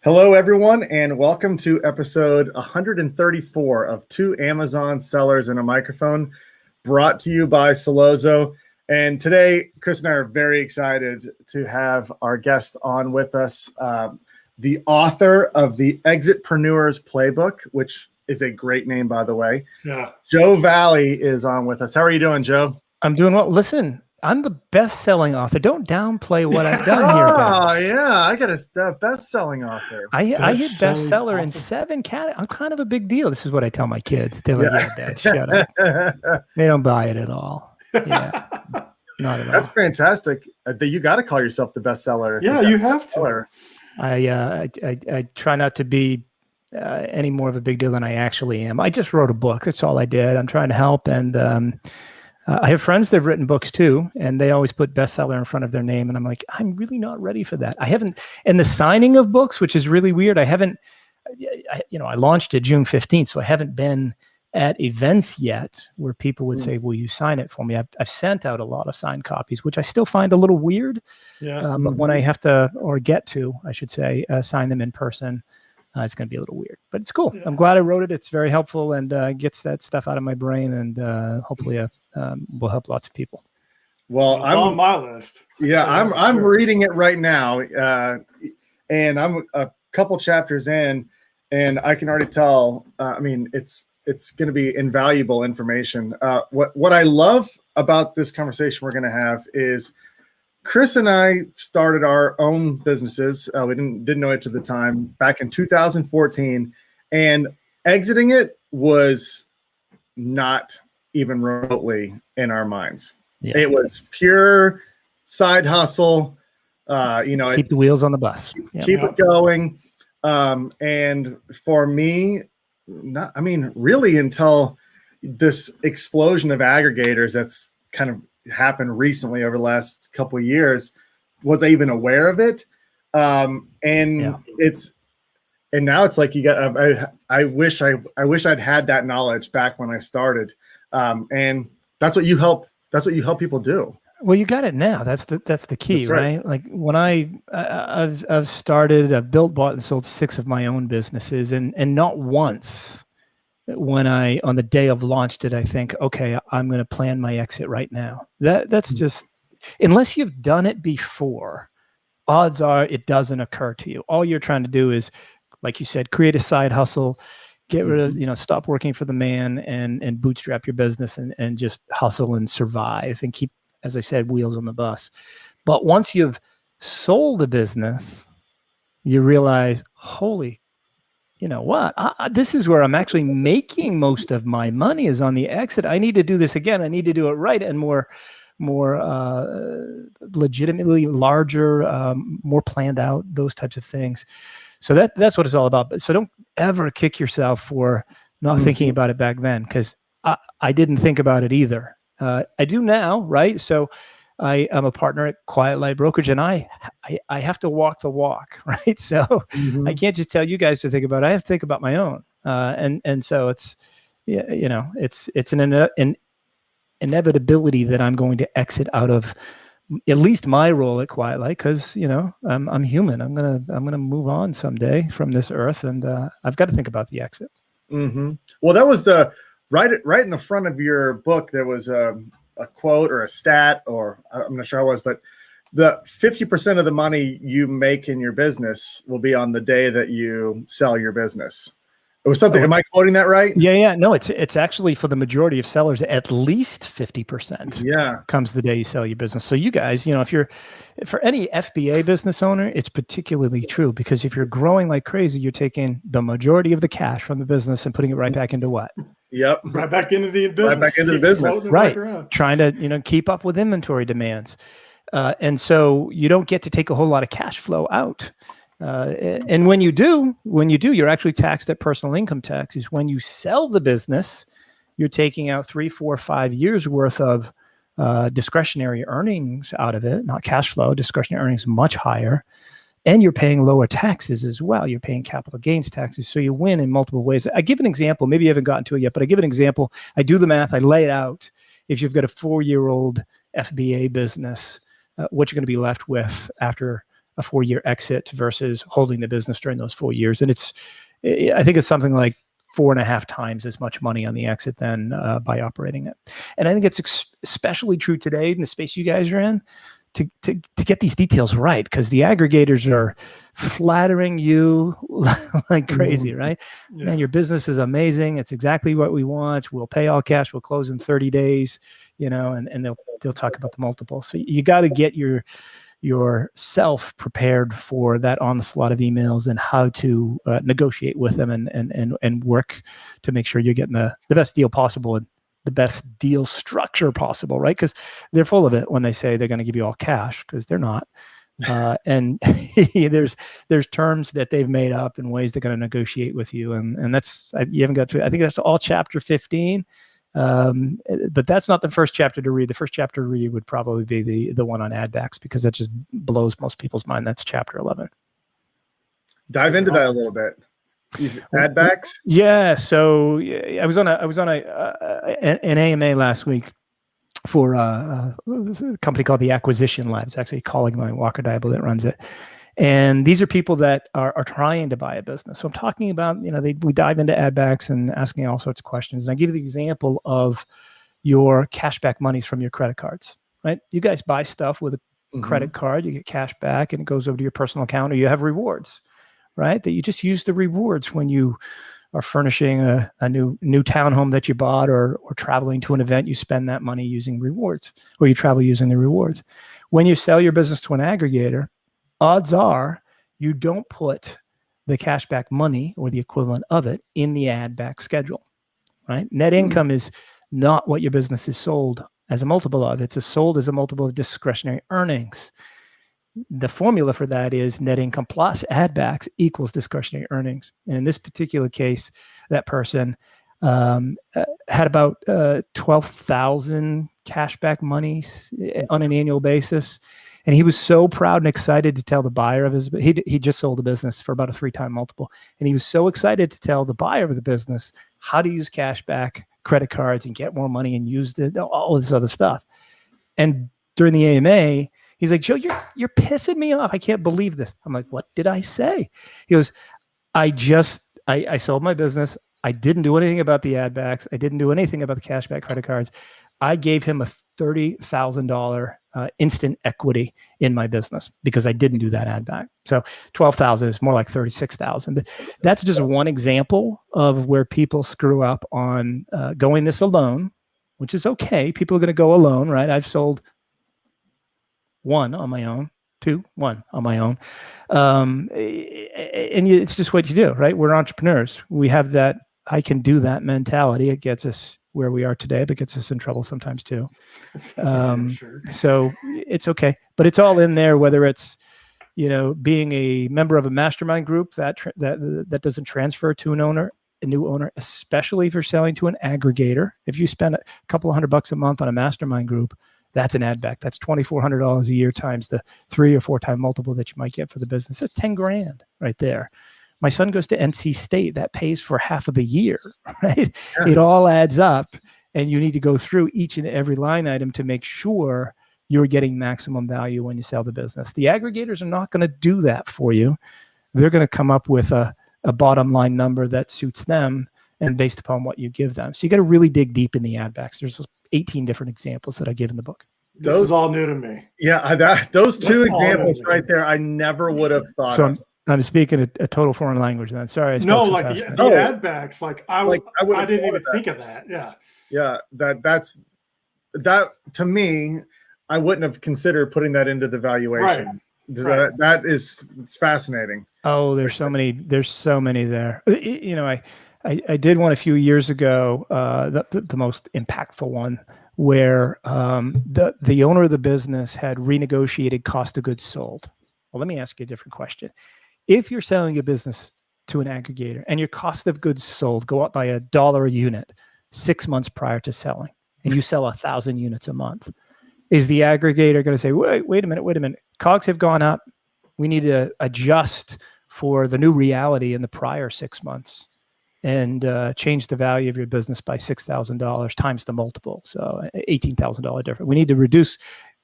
Hello, everyone, and welcome to episode 134 of Two Amazon Sellers and a Microphone, brought to you by Solozo. And today, Chris and I are very excited to have our guest on with us, the author of the EXITpreneur's Playbook, which is a great name, by the way. Yeah. Joe Valley is on with us. How are you doing, Joe? I'm doing well. Listen, I'm the best-selling author. Don't downplay what I've done here, guys. Oh, yeah. I got a best-selling author. I hit bestseller in 7 categories. I'm kind of a big deal. This is what I tell my kids. They're like, yeah, Dad, shut up. They don't buy it at all. Yeah, not at all. That's fantastic. You got to call yourself the bestseller. Yeah, you have to. I try not to be any more of a big deal than I actually am. I just wrote a book. That's all I did. I'm trying to help. And I have friends that have written books too, and they always put bestseller in front of their name. And I'm like, I'm really not ready for that. I haven't, and the signing of books, which is really weird. I launched it June 15th. So I haven't been at events yet where people would say, will you sign it for me? I've sent out a lot of signed copies, which I still find a little weird. Yeah. But when I have to, or get to, I should say, sign them in person, it's going to be a little weird, but it's cool. Yeah. I'm glad I wrote it. It's very helpful and gets that stuff out of my brain, and hopefully will help lots of people. Well, it's on my list. Yeah, I'm reading it right now, and I'm a couple chapters in, and I can already tell. It's going to be invaluable information. What I love about this conversation we're going to have is Chris and I started our own businesses. We didn't know it at the time, back in 2014, and exiting it was not even remotely in our minds. Yeah. It was pure side hustle. Keep the wheels on the bus. Keep it going. And for me, really until this explosion of aggregators that's kind of happened recently over the last couple of years, was I even aware of it? And now it's like you got. I wish I'd had that knowledge back when I started. And that's what you help. That's what you help people do. Well, you got it now. That's the key, right? Like when I've built, bought, and sold 6 of my own businesses, and not once when on the day of launch did I think, okay, I'm going to plan my exit right now. That's just, unless you've done it before, odds are it doesn't occur to you. All you're trying to do is, like you said, create a side hustle, get rid of, stop working for the man and bootstrap your business and just hustle and survive and keep, as I said, wheels on the bus. But once you've sold a business, you realize, holy, you know what? This is where I'm actually making most of my money, is on the exit. I need to do this again. I need to do it right and more legitimately larger, more planned out, those types of things. So that's what it's all about. So don't ever kick yourself for not thinking about it back then, because I didn't think about it either. I do now, right? So I am a partner at Quiet Light Brokerage, and I have to walk the walk, right? So I can't just tell you guys to think about it. I have to think about my own. And so it's, it's an inevitability that I'm going to exit out of at least my role at Quiet Light, because I'm human. I'm gonna move on someday from this earth, and I've got to think about the exit. Mm-hmm. Well, that was the right in the front of your book. There was a quote or a stat, or I'm not sure how it was, but the 50% of the money you make in your business will be on the day that you sell your business. It was something. Am I quoting that right? Yeah. No, it's actually, for the majority of sellers, at least 50%. Yeah, comes the day you sell your business. So you guys, for any FBA business owner, it's particularly true, because if you're growing like crazy, you're taking the majority of the cash from the business and putting it right back into what? Yep. Right back into the business. Right back into the business. Right. Trying to, keep up with inventory demands. And so you don't get to take a whole lot of cash flow out. And when you do, you're actually taxed at personal income taxes. When you sell the business, you're taking out 3, 4, 5 years worth of discretionary earnings out of it, not cash flow. Discretionary earnings much higher. And you're paying lower taxes as well. You're paying capital gains taxes. So you win in multiple ways. I give an example. Maybe you haven't gotten to it yet, but I give an example. I do the math. I lay it out. If you've got a 4-year-old FBA business, what you're going to be left with after a 4-year exit versus holding the business during those 4 years. And I think it's something like 4.5 times as much money on the exit than by operating it. And I think it's especially true today in the space you guys are in to get these details right, because the aggregators are flattering you like crazy, right? Yeah. Man, your business is amazing. It's exactly what we want. We'll pay all cash. We'll close in 30 days, and they'll talk about the multiple. So you got to get yourself prepared for that onslaught of emails and how to negotiate with them and work to make sure you're getting the best deal possible and the best deal structure possible, right? Because they're full of it when they say they're going to give you all cash, because they're not. And there's terms that they've made up and ways they're going to negotiate with you, and that's, you haven't got to. I think that's all chapter 15. But that's not the first chapter to read. The first chapter to read would probably be the one on ad backs, because that just blows most people's mind. That's chapter 11. Dive into that a little bit. Ad backs. Yeah. So I was on an AMA last week for a company called the Acquisition Lab. It's actually a colleague of mine, Walker Diable, that runs it. And these are people that are trying to buy a business. So I'm talking about, we dive into ad backs and asking all sorts of questions. And I give you the example of your cashback monies from your credit cards, right? You guys buy stuff with a credit card, you get cash back and it goes over to your personal account, or you have rewards, right? That you just use the rewards when you are furnishing a new townhome that you bought, or traveling to an event, you spend that money using rewards, or you travel using the rewards. When you sell your business to an aggregator, odds are you don't put the cashback money or the equivalent of it in the ad back schedule, right? Net income is not what your business is sold as a multiple of. It's sold as a multiple of discretionary earnings. The formula for that is net income plus ad backs equals discretionary earnings. And in this particular case, that person had about 12,000 cashback monies on an annual basis. And he was so proud and excited to tell the buyer of he just sold a business for about a 3-time multiple. And he was so excited to tell the buyer of the business how to use cashback credit cards and get more money and use all this other stuff. And during the AMA, he's like, Joe, you're pissing me off. I can't believe this. I'm like, what did I say? He goes, I sold my business. I didn't do anything about the ad backs. I didn't do anything about the cashback credit cards. I gave him a $30,000 instant equity in my business because I didn't do that ad back. So 12,000 is more like 36,000. That's just one example of where people screw up on going this alone, which is okay. People are going to go alone, right? I've sold 1 on my own, 1 on my own. And it's just what you do, right? We're entrepreneurs. We have that I can do that mentality. It gets us where we are today, but gets us in trouble sometimes too. Sure. So it's okay, but it's all in there, whether it's, being a member of a mastermind group that doesn't transfer to a new owner, especially if you're selling to an aggregator. If you spend a couple of $100 a month on a mastermind group, that's an ad back. That's $2,400 a year times the 3 or 4 time multiple that you might get for the business. That's 10 grand right there. My son goes to NC State. That pays for half of the year, right? Yeah. It all adds up, and you need to go through each and every line item to make sure you're getting maximum value when you sell the business. The aggregators are not going to do that for you. They're going to come up with a bottom line number that suits them and based upon what you give them. So you got to really dig deep in the ad backs. There's 18 different examples that I give in the book. This is all new to me. Yeah, those 2 examples right there, I never would have thought of. I'm speaking a total foreign language then. Sorry. No, like the ad backs, I didn't even think of that. Yeah. Yeah. That to me, I wouldn't have considered putting that into the valuation. Right. It's fascinating. Oh, there's so many there. I did one a few years ago, the most impactful one, where the owner of the business had renegotiated cost of goods sold. Well, let me ask you a different question. If you're selling a business to an aggregator and your cost of goods sold go up by $1 a unit 6 months prior to selling, and you sell 1,000 units a month, is the aggregator going to say, wait a minute, COGS have gone up. We need to adjust for the new reality in the prior 6 months and change the value of your business by $6,000 times the multiple. So $18,000 difference. We need to reduce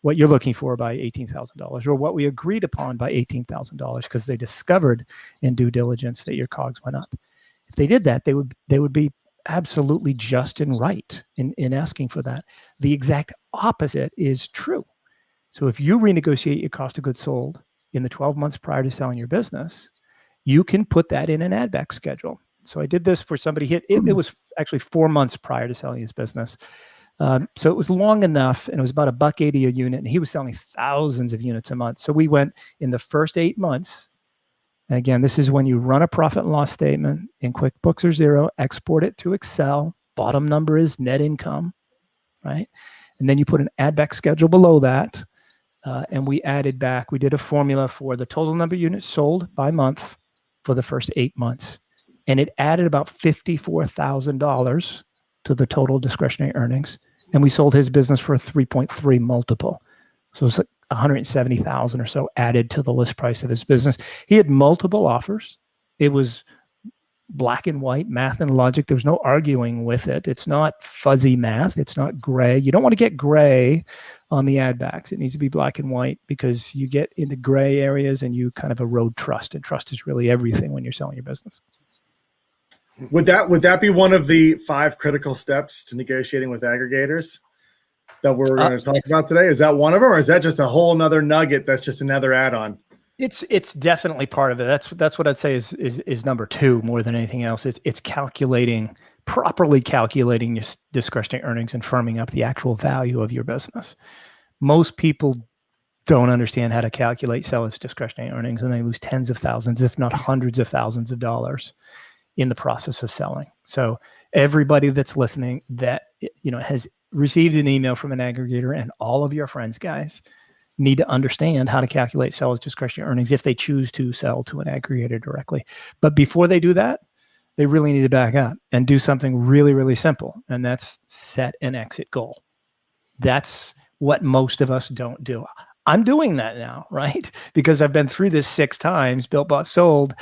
what you're looking for by $18,000, or what we agreed upon by $18,000, because they discovered in due diligence that your COGS went up. If they did that, they would be absolutely just and right in asking for that. The exact opposite is true. So if you renegotiate your cost of goods sold in the 12 months prior to selling your business, you can put that in an add back schedule. So I did this for somebody. It was actually 4 months prior to selling his business. So it was long enough, and it was about $1.80 a unit, and he was selling thousands of units a month. So we went in the first 8 months. And again, this is when you run a profit and loss statement in QuickBooks or Xero, export it to Excel. Bottom number is net income, right? And then you put an add back schedule below that. And we added back, we did a formula for the total number of units sold by month for the first 8 months. And it added about $54,000 to the total discretionary earnings. And we sold his business for a 3.3 multiple. So it's like 170,000 or so added to the list price of his business. He had multiple offers. It was black and white math and logic. There was no arguing with it. It's not fuzzy math. It's not gray. You don't want to get gray on the add backs. It needs to be black and white, because you get into gray areas and you kind of erode trust. And trust is really everything when you're selling your business. Would that be one of the 5 critical steps to negotiating with aggregators that we're going to talk about today? Is that one of them, or is that just a whole nother nugget that's just another add-on? It's definitely part of it. That's what I'd say is number 2 more than anything else. It's properly calculating your discretionary earnings and firming up the actual value of your business. Most people don't understand how to calculate sellers' discretionary earnings, and they lose tens of thousands, if not hundreds of thousands of dollars in the process of selling. So everybody that's listening that has received an email from an aggregator, and all of your friends, guys, need to understand how to calculate sellers' discretionary earnings if they choose to sell to an aggregator directly. But before they do that, they really need to back up and do something really, really simple. And that's set an exit goal. That's what most of us don't do. I'm doing that now, right? Because I've been through this 6 times, built, bought, sold.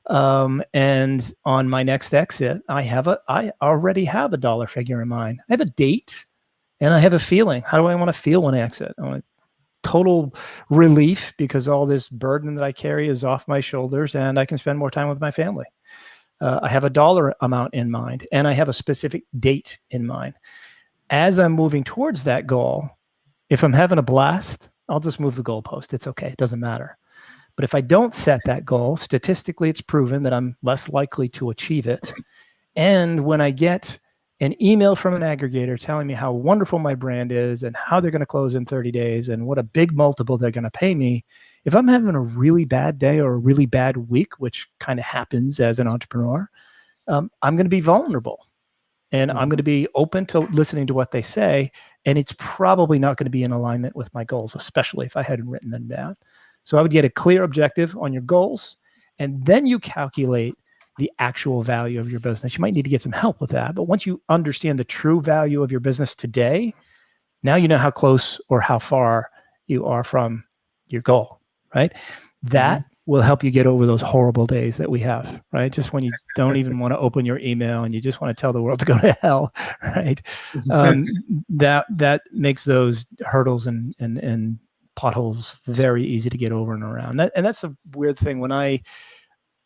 And on my next exit, I already have a dollar figure in mind. I have a date and I have a feeling. How do I want to feel when I exit? I want total relief, because all this burden that I carry is off my shoulders and I can spend more time with my family. I have a dollar amount in mind, and I have a specific date in mind. As I'm moving towards that goal, if I'm having a blast, I'll just move the goalpost. It's okay. It doesn't matter. But if I don't set that goal, statistically, it's proven that I'm less likely to achieve it. And when I get an email from an aggregator telling me how wonderful my brand is and how they're going to close in 30 days and what a big multiple they're going to pay me, if I'm having a really bad day or a really bad week, which kind of happens as an entrepreneur, I'm going to be vulnerable. And I'm going to be open to listening to what they say. And it's probably not going to be in alignment with my goals, especially if I hadn't written them down. So I would get a clear objective on your goals, and then you calculate the actual value of your business. You might need to get some help with that. But once you understand the true value of your business today, now you know how close or how far you are from your goal, right? That will help you get over those horrible days that we have, right? Just when you don't even want to open your email and you just want to tell the world to go to hell, right? That makes those hurdles and potholes very easy to get over and around. And that's a weird thing. When I've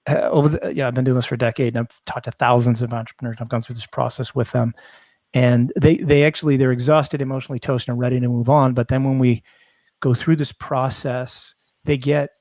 been doing this for a decade, and I've talked to thousands of entrepreneurs. I've gone through this process with them, and they're exhausted, emotionally toasted, and ready to move on. But then when we go through this process, they get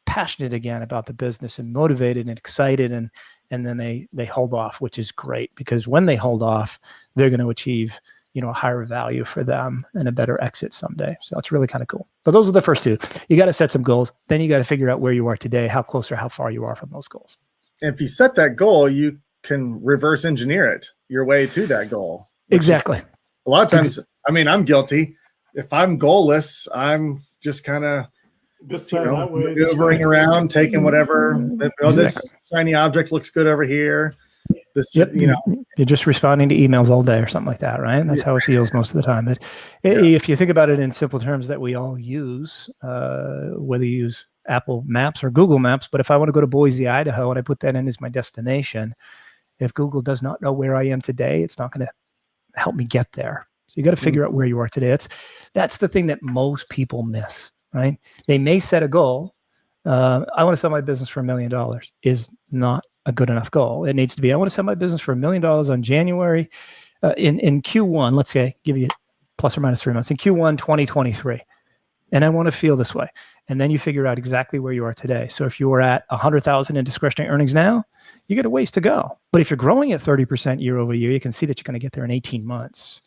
passionate again about the business and motivated and excited, and then they hold off, which is great, because when they hold off, they're going to achieve a higher value for them and a better exit someday. So it's really kind of cool. But those are the first 2. You got to set some goals. Then you got to figure out where you are today, how close or how far you are from those goals. And if you set that goal, you can reverse engineer it your way to that goal. Exactly. A lot of times, I mean, I'm guilty. If I'm goalless, I'm just kind of maneuvering around, taking whatever. This shiny object looks good over here. You're just responding to emails all day or something like that, right? That's how it feels most of the time. If you think about it in simple terms that we all use, whether you use Apple Maps or Google Maps, but if I want to go to Boise, Idaho, and I put that in as my destination, if Google does not know where I am today, it's not going to help me get there. So you got to figure out where you are today. That's the thing that most people miss, right? They may set a goal. I want to sell my business for $1 million is not a good enough goal. It needs to be, I want to sell my business for $1 million on January, in Q1, let's say, give you plus or minus 3 months, in Q1 2023. And I want to feel this way. And then you figure out exactly where you are today. So if you are at 100,000 in discretionary earnings now, you got a ways to go. But if you're growing at 30% year over year, you can see that you're going to get there in 18 months,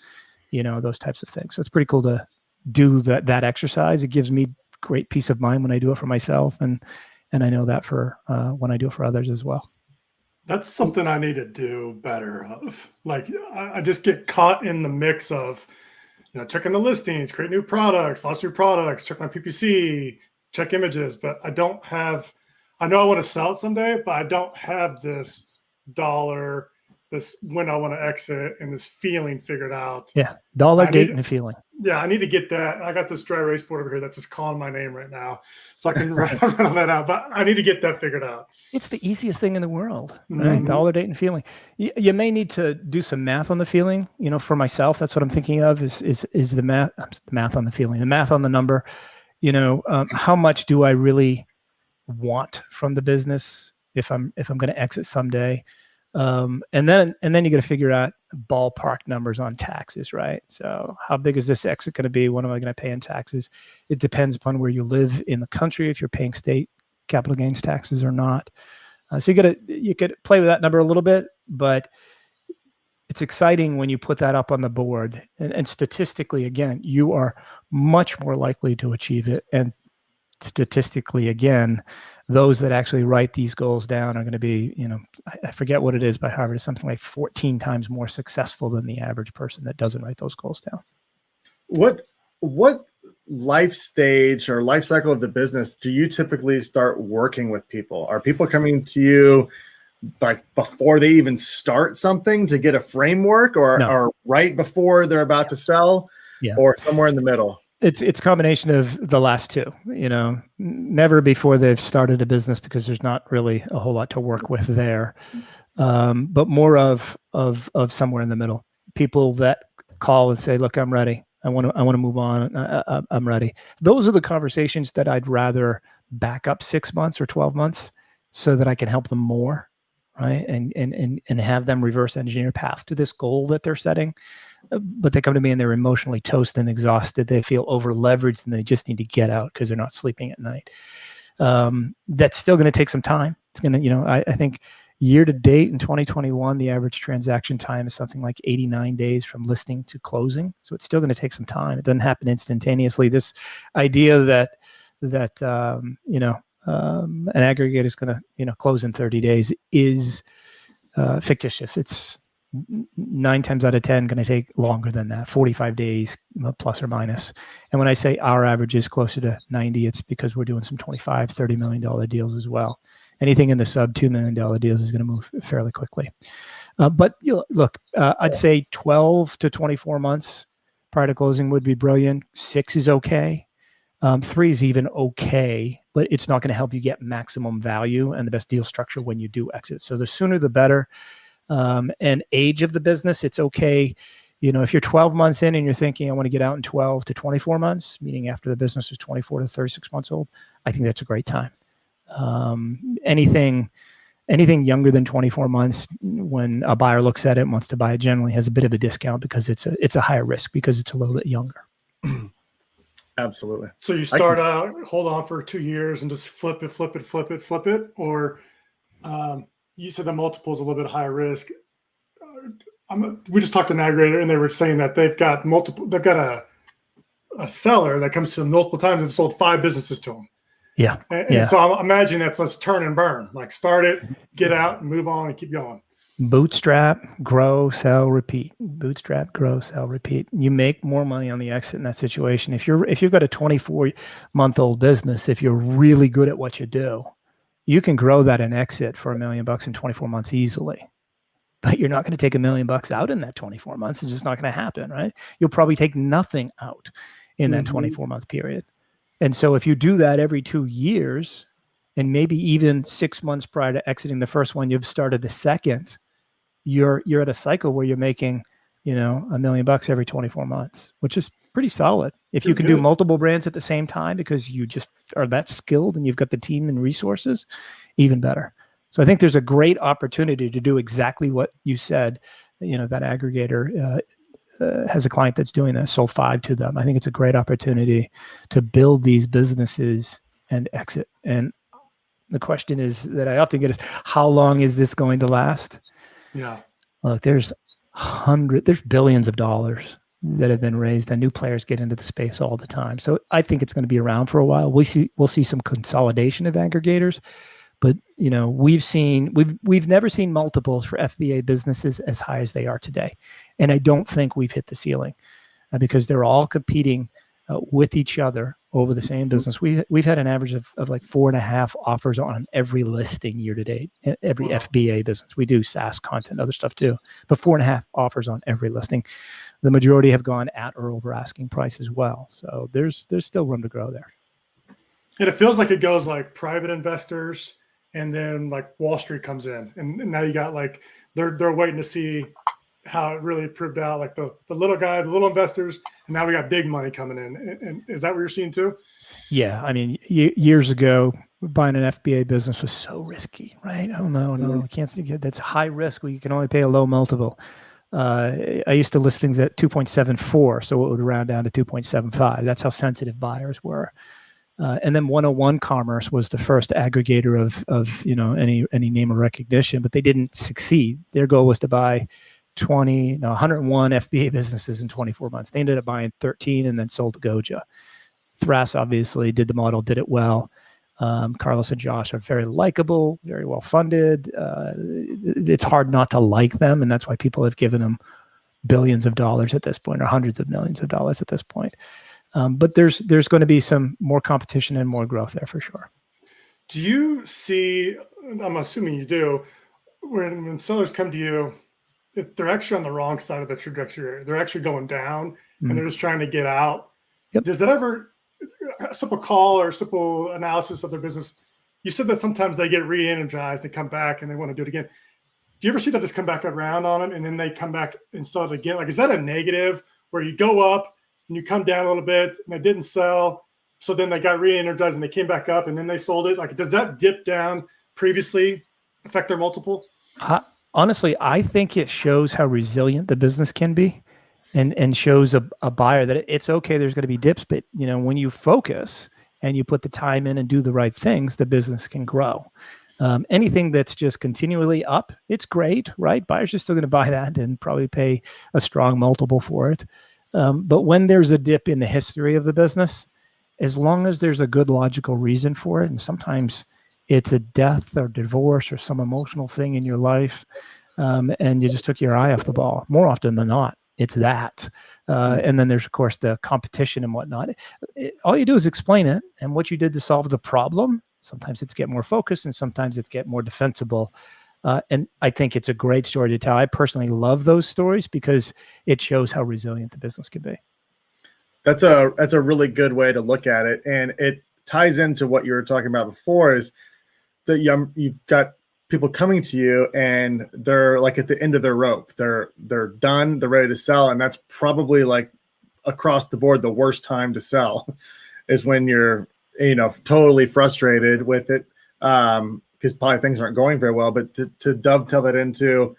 those types of things. So it's pretty cool to do that exercise. It gives me great peace of mind when I do it for myself. And I know that for when I do it for others as well. That's something I need to do better of. Like, I just get caught in the mix of, checking the listings, create new products, launch new products, check my PPC, check images, but I know I want to sell it someday, but I don't have this when I want to exit and this feeling figured out. Yeah. Date and a feeling. Yeah. I need to get that. I got this dry erase board over here that's just calling my name right now. So I can run all that out, but I need to get that figured out. It's the easiest thing in the world, right? Date and feeling. You may need to do some math on the feeling. For myself, that's what I'm thinking of is the math on the feeling, the math on the number. How much do I really want from the business if I'm going to exit someday? And then you got to figure out ballpark numbers on taxes, right? So how big is this exit going to be? What am I going to pay in taxes? It depends upon where you live in the country, if you're paying state capital gains taxes or not. So you could play with that number a little bit, but it's exciting when you put that up on the board. And statistically, again, you are much more likely to achieve it. And statistically, again, those that actually write these goals down are going to be, I forget what it is by Harvard, it's something like 14 times more successful than the average person that doesn't write those goals down. What life stage or life cycle of the business do you typically start working with people? Are people coming to you like before they even start something to get a framework, or right before they're about to sell, or somewhere in the middle? It's a combination of the last two, never before they've started a business, because there's not really a whole lot to work with there. But more of somewhere in the middle. People that call and say, look, I'm ready. I want to move on. I'm ready. Those are the conversations that I'd rather back up 6 months or 12 months so that I can help them more, right? And have them reverse engineer path to this goal that they're setting. But they come to me and they're emotionally toast and exhausted. They feel over leveraged and they just need to get out because they're not sleeping at night. That's still going to take some time. It's going to, I think year to date in 2021, the average transaction time is something like 89 days from listing to closing. So it's still going to take some time. It doesn't happen instantaneously. This idea that an aggregator is going to, close in 30 days is fictitious. It's 9 times out of 10 going to take longer than that, 45 days plus or minus. And when I say our average is closer to 90, it's because we're doing some $25, $30 million deals as well. Anything in the sub $2 million deals is going to move fairly quickly. But look, I'd say 12 to 24 months prior to closing would be brilliant. 6 is okay. 3 is even okay, but it's not going to help you get maximum value and the best deal structure when you do exit. So the sooner the better. And age of the business, it's okay. If you're 12 months in and you're thinking, I want to get out in 12 to 24 months, meaning after the business is 24 to 36 months old, I think that's a great time. Anything younger than 24 months, when a buyer looks at it and wants to buy it, generally has a bit of a discount because it's a higher risk because it's a little bit younger. Absolutely. So you start out, hold on for 2 years and just flip it, or you said the multiple is a little bit higher risk. We just talked to an aggregator and they were saying that they've got a seller that comes to them multiple times and sold 5 businesses to them. Yeah. And so I'm imagining that's let's turn and burn, like start it, get out and move on and keep going. Bootstrap, grow, sell, repeat. Bootstrap, grow, sell, repeat. You make more money on the exit in that situation. If you've got a 24-month-old business, if you're really good at what you do, you can grow that and exit for $1 million in 24 months easily. But you're not going to take $1 million out in that 24 months. It's just not going to happen, right? You'll probably take nothing out in that 24-month period. And so if you do that every 2 years, and maybe even 6 months prior to exiting the first one, you've started the second, you're at a cycle where you're making $1 million every 24 months, which is pretty solid. If you can Good. do multiple brands at the same time because you just are that skilled and you've got the team and resources, even better. So I think there's a great opportunity to do exactly what you said. That aggregator has a client that's doing that, sold 5 to them. I think it's a great opportunity to build these businesses and exit. And the question is that I often get is, how long is this going to last? Yeah. Look, there's billions of dollars that have been raised, and new players get into the space all the time. So I think it's going to be around for a while. We'll see some consolidation of aggregators, but we've never seen multiples for FBA businesses as high as they are today, and I don't think we've hit the ceiling because they're all competing with each other over the same business. We've had an average of like 4.5 offers on every listing year to date, every FBA business. We do SaaS content, other stuff too, but 4.5 offers on every listing. The majority have gone at or over asking price as well. So there's still room to grow there. And it feels like it goes like private investors, and then like Wall Street comes in, and now you got like they're waiting to see how it really proved out, like the little guy, the little investors, and now we got big money coming in. And is that what you're seeing too? Yeah, I mean, years ago, buying an FBA business was so risky, right? Oh no, we can't. That's high risk. You can only pay a low multiple. I used to list things at 2.74, so it would round down to 2.75. That's how sensitive buyers were. And then 101 Commerce was the first aggregator of any name of recognition, but they didn't succeed. Their goal was to buy 101 FBA businesses in 24 months. They ended up buying 13 and then sold to Goja. Thras obviously did the model, did it well. Carlos and Josh are very likable, very well funded. It's hard not to like them, and that's why people have given them billions of dollars at this point, or hundreds of millions of dollars at this point. But there's going to be some more competition and more growth there for sure. Do you see, I'm assuming you do, when sellers come to you, if they're actually on the wrong side of the trajectory, they're actually going down and they're just trying to get out. Yep. Does that ever, a simple call or a simple analysis of their business, you said that sometimes they get re-energized, they come back and they want to do it again. Do you ever see that just come back around on them and then they come back and sell it again? Like, is that a negative where you go up and you come down a little bit and they didn't sell, so then they got re-energized and they came back up and then they sold it? Like, does that dip down previously affect their multiple? Honestly, I think it shows how resilient the business can be, and shows a buyer that it's okay. There's going to be dips, but when you focus and you put the time in and do the right things, the business can grow. Anything that's just continually up, it's great, right? Buyers are still going to buy that and probably pay a strong multiple for it. But when there's a dip in the history of the business, as long as there's a good logical reason for it, and sometimes it's a death or divorce or some emotional thing in your life, and you just took your eye off the ball. More often than not, it's that. And then there's, of course, the competition and whatnot. All you do is explain it and what you did to solve the problem. Sometimes it's get more focused and sometimes it's get more defensible. And I think it's a great story to tell. I personally love those stories because it shows how resilient the business can be. That's a really good way to look at it. And it ties into what you were talking about before, is that you've got people coming to you and they're like at the end of their rope. They're done, they're ready to sell. And that's probably like across the board, the worst time to sell is when you're, totally frustrated with it. Because probably things aren't going very well, but to dovetail that into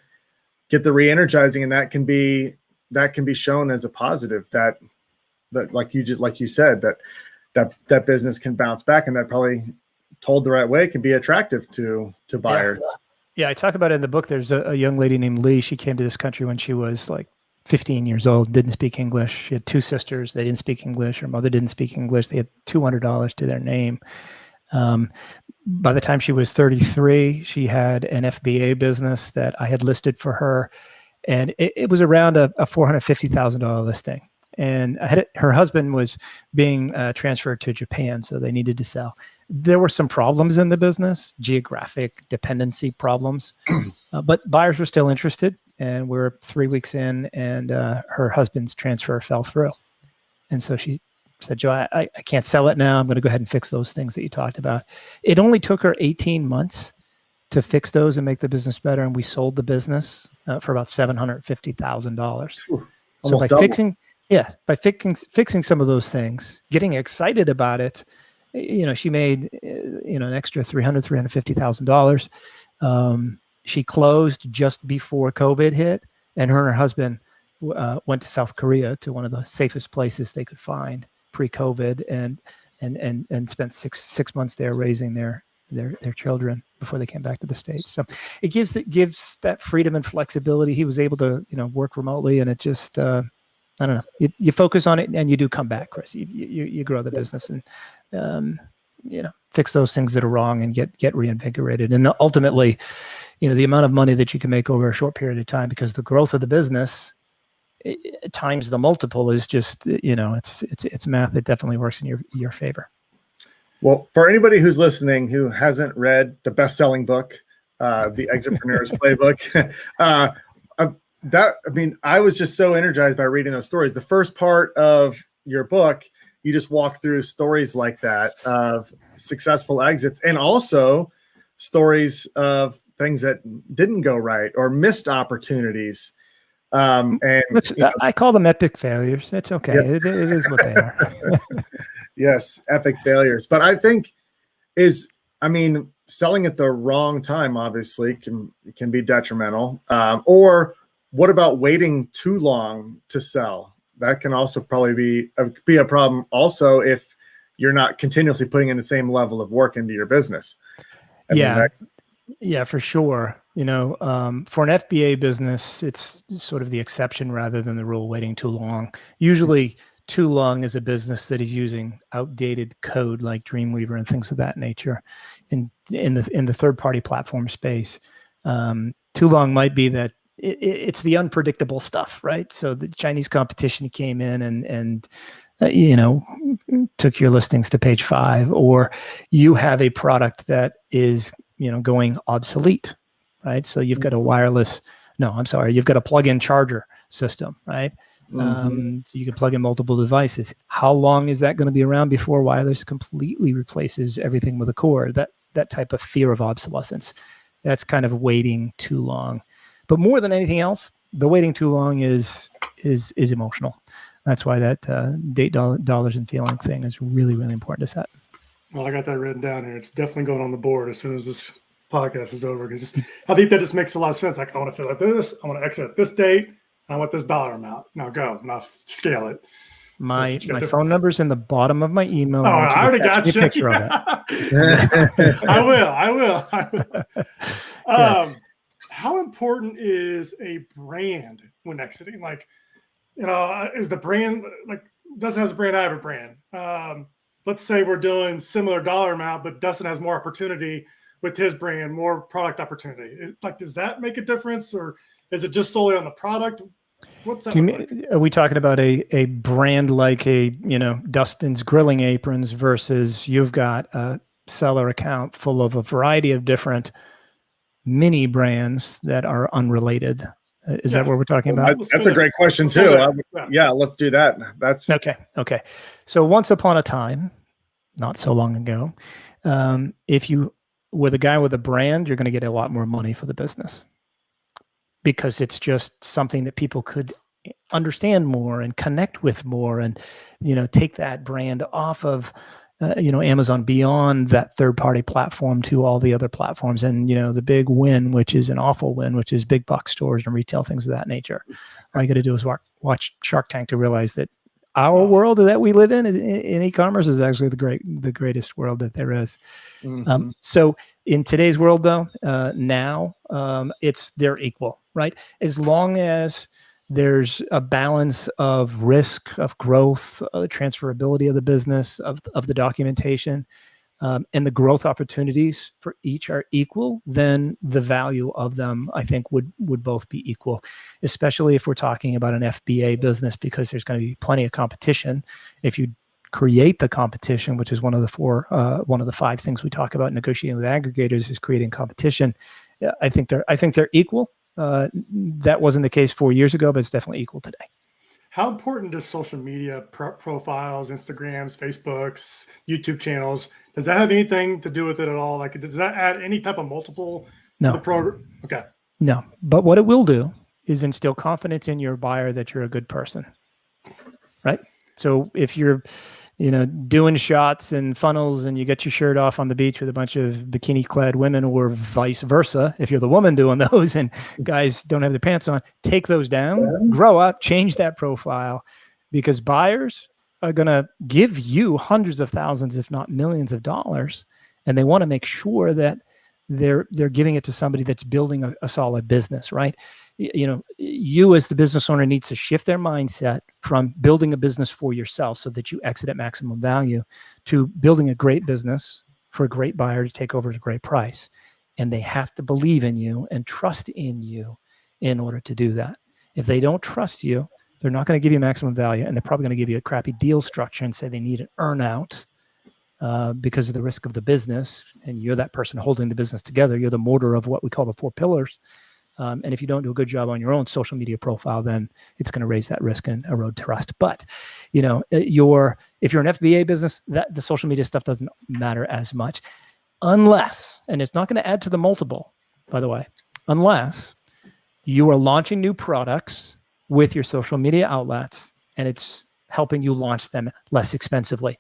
get the re-energizing, and that can be shown as a positive, that like you said, that business can bounce back, and that probably told the right way can be attractive to buyers. Yeah, I talk about it in the book. There's a young lady named Lee. She came to this country when she was like 15 years old, didn't speak English. She had 2 sisters. They didn't speak English. Her mother didn't speak English. They had $200 to their name. By the time she was 33, she had an FBA business that I had listed for her, and it was around a $450,000 listing. And her husband was being transferred to Japan, so they needed to sell. There were some problems in the business, geographic dependency problems, but buyers were still interested. And we're 3 weeks in, and her husband's transfer fell through. And so she said, Joe, I can't sell it now. I'm going to go ahead and fix those things that you talked about. It only took her 18 months to fix those and make the business better. And we sold the business for about $750,000. So by double. fixing some of those things, getting excited about it, she made, an extra $350,000. She closed just before COVID hit, and her husband went to South Korea, to one of the safest places they could find pre-COVID, and spent six months there raising their children before they came back to the States. So it gives that freedom and flexibility. He was able to work remotely, and it just I don't know. You focus on it, and you do come back, Chris. You grow the business, and fix those things that are wrong, and get reinvigorated. And ultimately, the amount of money that you can make over a short period of time, because the growth of the business times the multiple is just, it's math that definitely works in your favor. Well, for anybody who's listening who hasn't read the best-selling book, the EXITpreneur's Playbook, I was just so energized by reading those stories. The first part of your book, you just walk through stories like that of successful exits, and also stories of things that didn't go right or missed opportunities. I call them epic failures. It's okay. Yeah. It is what they are. Yes, epic failures. But I think selling at the wrong time obviously can be detrimental. Or what about waiting too long to sell? That can also probably be a problem also if you're not continuously putting in the same level of work into your business. Yeah, for sure. For an FBA business, it's sort of the exception rather than the rule, waiting too long. Usually too long is a business that is using outdated code like Dreamweaver and things of that nature in the third-party platform space. Too long might be that it's the unpredictable stuff, right? So the Chinese competition came in and took your listings to page 5, or you have a product that is going obsolete, right? So you've got you've got a plug-in charger system, right? So you can plug in multiple devices. How long is that going to be around before wireless completely replaces everything with a cord? That type of fear of obsolescence, that's kind of waiting too long. But more than anything else, the waiting too long is emotional. That's why that date, dollars, and feeling thing is really, really important to set. Well, I got that written down here. It's definitely going on the board as soon as this podcast is over, because I think that just makes a lot of sense. Like, I want to feel like this. I want to exit at this date. I want this dollar amount. Now go. Now scale it. My phone number's in the bottom of my email. Oh, I already got you. A picture of it. I will. How important is a brand when exiting? Like, is the brand, like, Dustin has a brand, I have a brand. Let's say we're doing similar dollar amount, but Dustin has more opportunity with his brand, more product opportunity. Does that make a difference, or is it just solely on the product? What's that look like? Are we talking about a brand like Dustin's Grilling Aprons versus you've got a seller account full of a variety of different mini brands that are unrelated? Is that what we're talking about? That's a great question too. Let's do that. That's okay. So once upon a time, not so long ago, if you were the guy with a brand, you're going to get a lot more money for the business, because it's just something that people could understand more and connect with more, and take that brand off of Amazon, beyond that third-party platform to all the other platforms. And the big win, which is an awful win, which is big box stores and retail, things of that nature. All you got to do is watch Shark Tank to realize that our world that we live in e-commerce is actually the greatest world that there is. So in today's world, though, now they're equal, right? As long as there's a balance of risk, of growth, transferability of the business, of the documentation, and the growth opportunities for each are equal, then the value of them, I think, would both be equal, especially if we're talking about an FBA business, because there's going to be plenty of competition. If you create the competition, which is one of the 5 things we talk about negotiating with aggregators, is creating competition. I think they're equal. That wasn't the case 4 years ago, but it's definitely equal today. How important does social media profiles, Instagrams, Facebooks, YouTube channels, does that have anything to do with it at all? Like, does that add any type of multiple to No. the program? Okay. No. But what it will do is instill confidence in your buyer that you're a good person, right? So if you're, doing shots and funnels and you get your shirt off on the beach with a bunch of bikini clad women, or vice versa, if you're the woman doing those and guys don't have their pants on, take those down, grow up, change that profile, because buyers are going to give you hundreds of thousands, if not millions of dollars. And they want to make sure that they're giving it to somebody that's building a solid business, right? You as the business owner needs to shift their mindset from building a business for yourself so that you exit at maximum value, to building a great business for a great buyer to take over at a great price. And they have to believe in you and trust in you in order to do that. If they don't trust you, they're not going to give you maximum value, and they're probably going to give you a crappy deal structure and say they need an earn-out because of the risk of the business. And you're that person holding the business together. You're the mortar of what we call the 4 pillars. And if you don't do a good job on your own social media profile, then it's going to raise that risk and erode trust. But, if you're an FBA business, that the social media stuff doesn't matter as much, unless, and it's not going to add to the multiple, by the way, unless you are launching new products with your social media outlets and it's helping you launch them less expensively.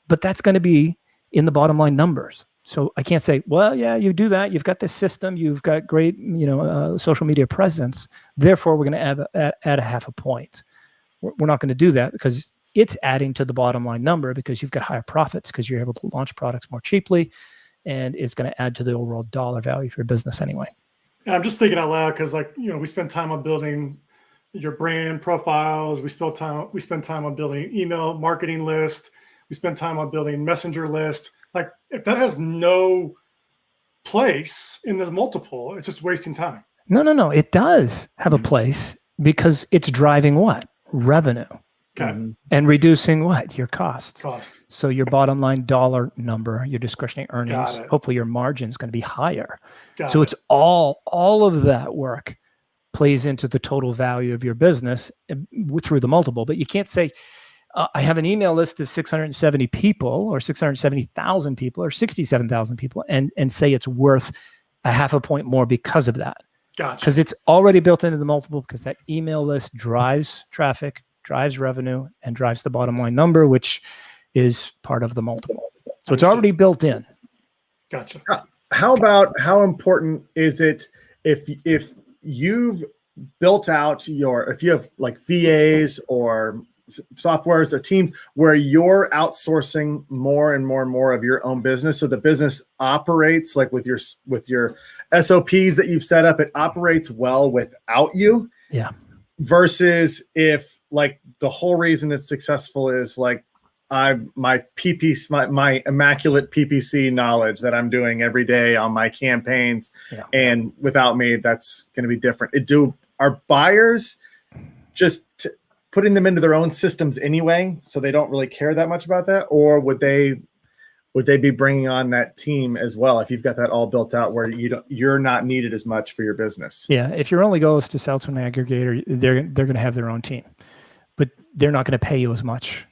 But that's going to be in the bottom line numbers. So I can't say, well, yeah, you do that. You've got this system. You've got great, social media presence. Therefore, we're going to add a half a point. We're not going to do that, because it's adding to the bottom line number, because you've got higher profits because you're able to launch products more cheaply, and it's going to add to the overall dollar value of your business anyway. And I'm just thinking out loud because, we spend time on building your brand profiles. We spend time on building email marketing list. We spend time on building messenger list. Like, if that has no place in the multiple, it's just wasting time. No. It does have a place, because it's driving what? Revenue. Okay. And reducing what? Your costs. Cost. So your bottom line dollar number, your discretionary earnings, hopefully your margin is going to be higher. So it's all of that work plays into the total value of your business through the multiple. But you can't say, I have an email list of 670 people or 670,000 people or 67,000 people and say it's worth a half a point more because of that. Gotcha. Because it's already built into the multiple, because that email list drives traffic, drives revenue, and drives the bottom line number, which is part of the multiple. So it's already built in. Gotcha. How important is it if you've built out if you have like VAs or softwares or teams where you're outsourcing more and more and more of your own business, so the business operates like with your SOPs that you've set up, it operates well without you. Yeah. Versus if like the whole reason it's successful is like my immaculate PPC knowledge that I'm doing every day on my campaigns, and without me, that's going to be different. Are buyers just putting them into their own systems anyway, so they don't really care that much about that? Or would they be bringing on that team as well if you've got that all built out where you're not needed as much for your business? Yeah, if your only goal is to sell to an aggregator, they're going to have their own team, but they're not going to pay you as much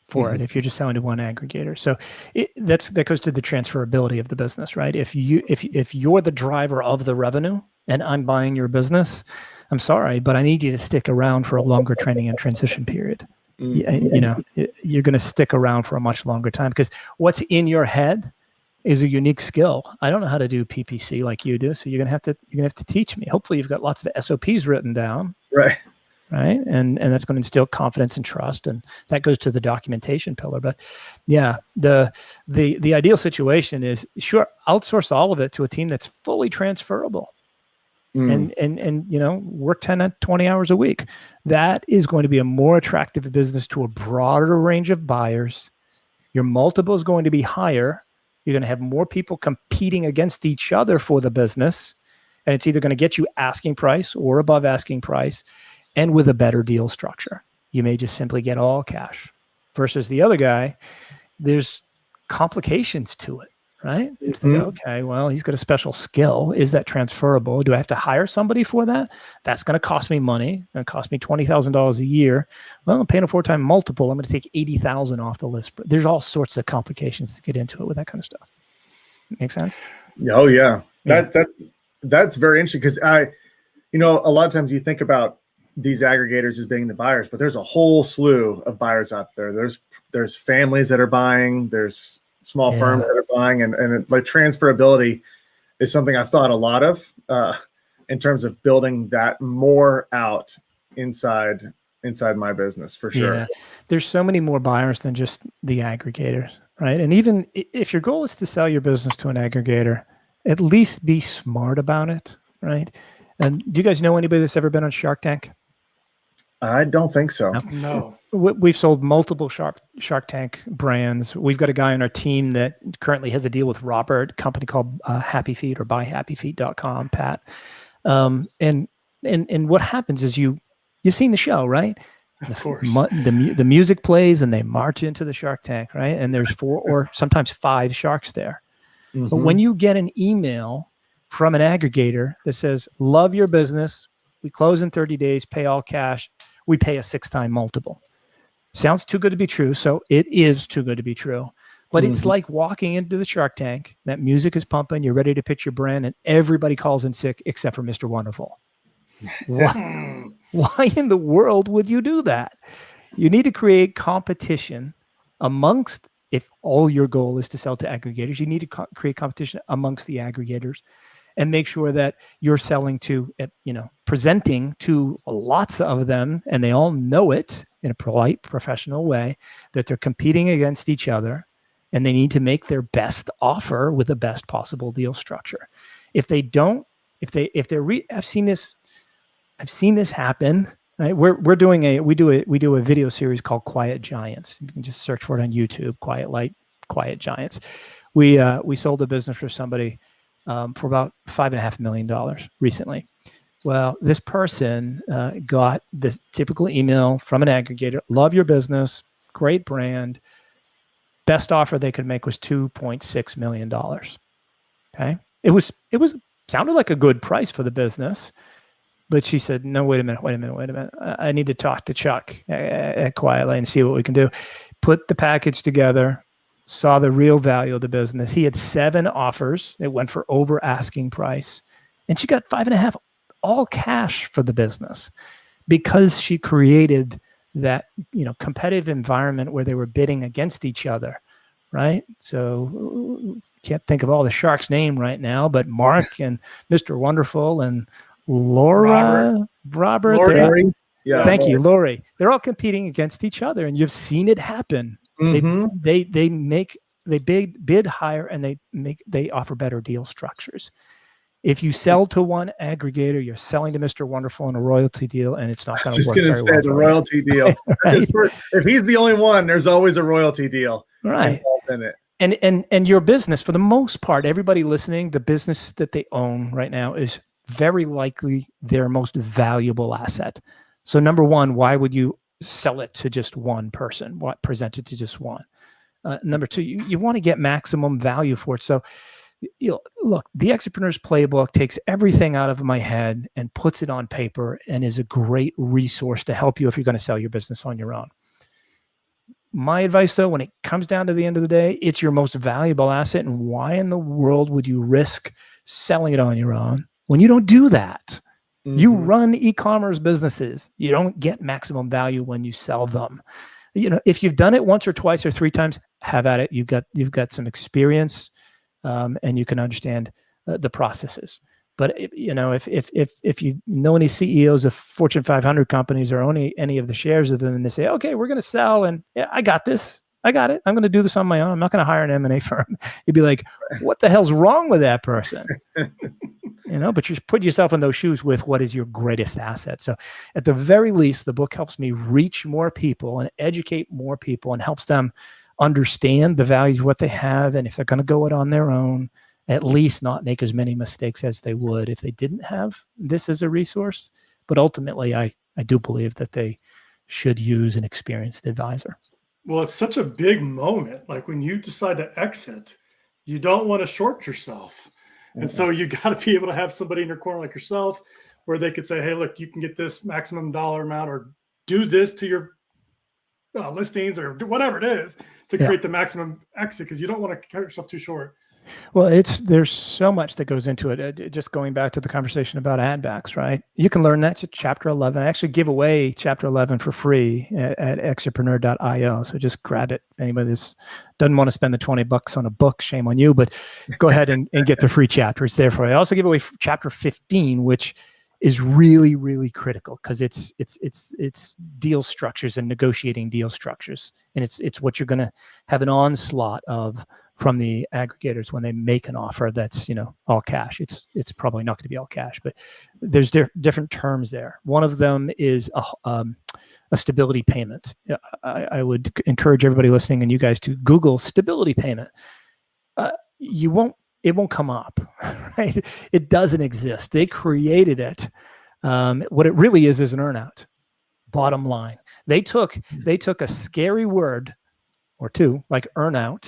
for it if you're just selling to one aggregator. So that goes to the transferability of the business, right? If you're the driver of the revenue and I'm buying your business, I'm sorry, but I need you to stick around for a longer training and transition period. You're going to stick around for a much longer time, because what's in your head is a unique skill. I don't know how to do PPC like you do, so you're going to have to teach me. Hopefully, you've got lots of SOPs written down, right? And that's going to instill confidence and trust, and that goes to the documentation pillar. But yeah, the ideal situation is, sure, outsource all of it to a team that's fully transferable. And work 10 to 20 hours a week. That is going to be a more attractive business to a broader range of buyers. Your multiple is going to be higher. You're going to have more people competing against each other for the business. And it's either going to get you asking price or above asking price, and with a better deal structure. You may just simply get all cash. Versus the other guy, there's complications to it. Right? You think, okay, well, he's got a special skill. Is that transferable? Do I have to hire somebody for that? That's going to cost me money. It's going to cost me $20,000 a year. Well, I'm paying a 4-time multiple. I'm going to take $80,000 off the list. But there's all sorts of complications to get into it with that kind of stuff. Make sense? Oh yeah. that's very interesting because a lot of times you think about these aggregators as being the buyers, but there's a whole slew of buyers out there. There's families that are buying, there's small firms that are buying, and like transferability is something I've thought a lot of in terms of building that more out inside my business for sure. Yeah, there's so many more buyers than just the aggregators, right? And even if your goal is to sell your business to an aggregator, at least be smart about it, right? And do you guys know anybody that's ever been on Shark Tank? I don't think so. No. We've sold multiple Shark Tank brands. We've got a guy on our team that currently has a deal with Robert, a company called Happy Feet or buyhappyfeet.com, Pat. And what happens is you've seen the show, right? Of course. The music plays and they march into the Shark Tank, right? And there's 4 or sometimes 5 sharks there. Mm-hmm. But when you get an email from an aggregator that says, love your business, we close in 30 days, pay all cash, we pay a 6-time multiple. Sounds too good to be true. So it is too good to be true. But it's like walking into the Shark Tank, that music is pumping, you're ready to pitch your brand, and everybody calls in sick except for Mr. Wonderful. Why in the world would you do that? You need to create competition amongst, if all your goal is to sell to aggregators, you need to create competition amongst the aggregators and make sure that you're selling to, presenting to lots of them, and they all know it in a polite, professional way, that they're competing against each other and they need to make their best offer with the best possible deal structure. If they don't, I've seen this happen. Right? We do a video series called Quiet Giants. You can just search for it on YouTube. Quiet Giants. We sold a business for somebody for about $5.5 million recently. Well, this person got this typical email from an aggregator: love your business, great brand. Best offer they could make was $2.6 million. Okay, it sounded like a good price for the business. But she said, no, wait a minute. I need to talk to Chuck at Quietly and see what we can do. Put the package together, saw the real value of the business. He had 7 offers. It went for over asking price. And she got 5.5 all cash for the business because she created that, competitive environment where they were bidding against each other, right? So can't think of all the sharks' name right now, but Mark and Mr. Wonderful and Robert. Lori. Yeah. Thank you, Lori. They're all competing against each other, and you've seen it happen. Mm-hmm. They bid higher, and they offer better deal structures. If you sell to one aggregator, you're selling to Mr. Wonderful in a royalty deal, and it's not going to work. Just going to say the royalty deal. Right? If he's the only one, there's always a royalty deal involved in it. And your business, for the most part, everybody listening, the business that they own right now is very likely their most valuable asset. So number one, why would you sell it to just one person? What present it to just one? Number two, you want to get maximum value for it. So look, the EXITpreneur's Playbook takes everything out of my head and puts it on paper and is a great resource to help you if you're going to sell your business on your own. My advice, though, when it comes down to the end of the day, it's your most valuable asset. And why in the world would you risk selling it on your own when you don't do that? Mm-hmm. You run e-commerce businesses. You don't get maximum value when you sell them. If you've done it once or twice or 3 times, have at it. You've got some experience, and you can understand the processes. But if you know any CEOs of Fortune 500 companies or own any of the shares of them, and they say, okay, we're going to sell, and yeah, I got this. I got it. I'm going to do this on my own. I'm not going to hire an M&A firm. You'd be like, what the hell's wrong with that person? But you put yourself in those shoes with what is your greatest asset. So at the very least, the book helps me reach more people and educate more people and helps them understand the values of what they have. And if they're going to go it on their own, at least not make as many mistakes as they would if they didn't have this as a resource. But ultimately, I do believe that they should use an experienced advisor. Well, it's such a big moment. Like when you decide to exit, you don't want to short yourself. And so you got to be able to have somebody in your corner like yourself where they could say, hey, look, you can get this maximum dollar amount or do this to your listings or whatever it is to create the maximum exit, because you don't want to cut yourself too short. Well, there's so much that goes into it. Just going back to the conversation about ad backs, right? You can learn that at chapter 11. I actually give away chapter 11 for free at EXITpreneur.io. So just grab it. Anybody that doesn't want to spend the $20 on a book, shame on you, but go ahead and get the free chapter. It's there for you. I also give away chapter 15, which is really, really critical because it's deal structures and negotiating deal structures. And it's what you're going to have an onslaught of from the aggregators when they make an offer that's, all cash. It's probably not going to be all cash, but there's different terms there. One of them is a stability payment. I would encourage everybody listening and you guys to Google stability payment. It won't come up, right? It doesn't exist. They created it. What it really is an earnout. Bottom line, they took a scary word or two like earnout,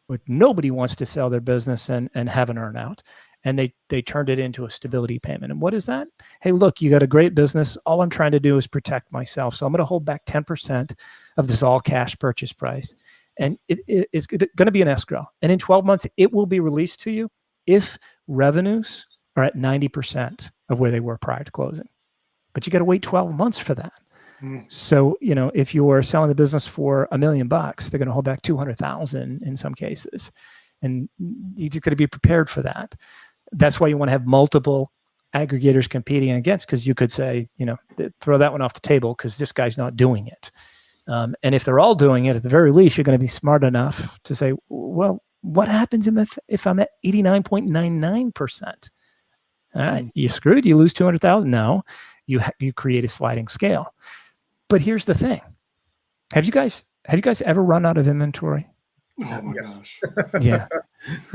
but nobody wants to sell their business and have an earnout. And they turned it into a stability payment. And what is that? Hey, look, you got a great business. All I'm trying to do is protect myself. So I'm going to hold back 10% of this all cash purchase price. And it's going to be an escrow. And in 12 months, it will be released to you if revenues are at 90% of where they were prior to closing. But you got to wait 12 months for that. So, if you're selling the business for $1 million, they're going to hold back 200,000 in some cases. And you just got to be prepared for that. That's why you want to have multiple aggregators competing against, because you could say, throw that one off the table because this guy's not doing it. And if they're all doing it, at the very least, you're going to be smart enough to say, well, what happens if I'm at 89.99%? All right, you're screwed. You lose 200,000. No, you create a sliding scale. But here's the thing: have you guys ever run out of inventory? Oh my gosh! Yeah.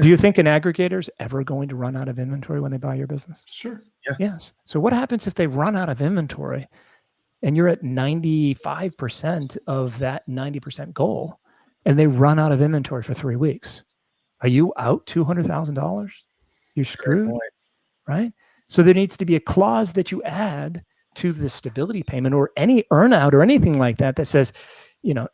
Do you think an aggregator is ever going to run out of inventory when they buy your business? Sure. Yeah. Yes. So what happens if they run out of inventory, and you're at 95% of that 90% goal, and they run out of inventory for 3 weeks? Are you out $200,000? You're screwed, right? So there needs to be a clause that you add to the stability payment or any earnout or anything like that says,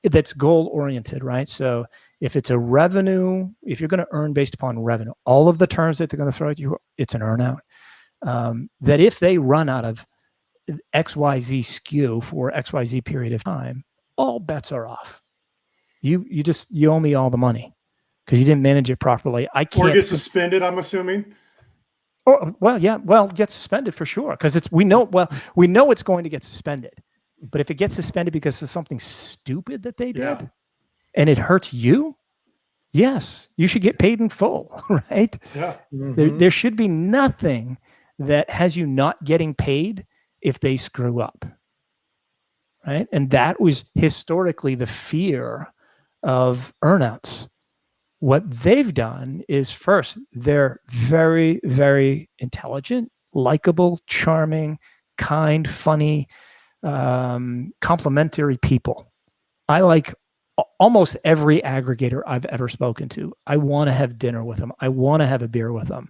that's goal oriented, right? So if it's a revenue, if you're going to earn based upon revenue, all of the terms that they're going to throw at you, it's an earnout. That if they run out of XYZ SKU for XYZ period of time, all bets are off. You owe me all the money because you didn't manage it properly. I can't. Or get suspended, I'm assuming. Oh, well, yeah. Well, get suspended for sure. Because we know it's going to get suspended. But if it gets suspended because of something stupid that they did and it hurts you, yes, you should get paid in full, right? Yeah. Mm-hmm. There should be nothing that has you not getting paid if they screw up, right? And that was historically the fear of earnouts. What they've done is, first, they're very, very intelligent, likable, charming, kind, funny, complimentary people. I like almost every aggregator I've ever spoken to. I want to have dinner with them. I want to have a beer with them.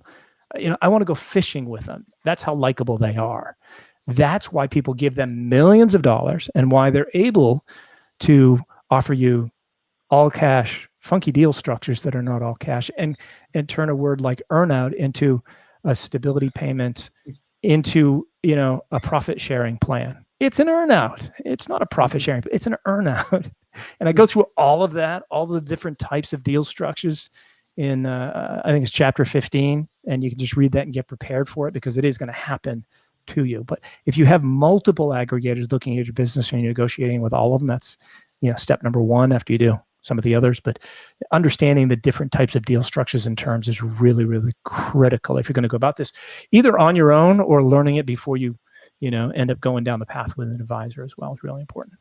I want to go fishing with them. That's how likable they are. That's why people give them millions of dollars and why they're able to offer you all cash, funky deal structures that are not all cash, and turn a word like earnout into a stability payment, into a profit sharing plan. It's an earnout. It's not a profit sharing. It's an earnout. And I go through all of that, all the different types of deal structures in I think it's chapter 15, and you can just read that and get prepared for it because it is going to happen to you. But if you have multiple aggregators looking at your business and you're negotiating with all of them, that's step number one after you do some of the others. But understanding the different types of deal structures and terms is really, really critical if you're going to go about this, either on your own or learning it before you end up going down the path with an advisor as well is really important.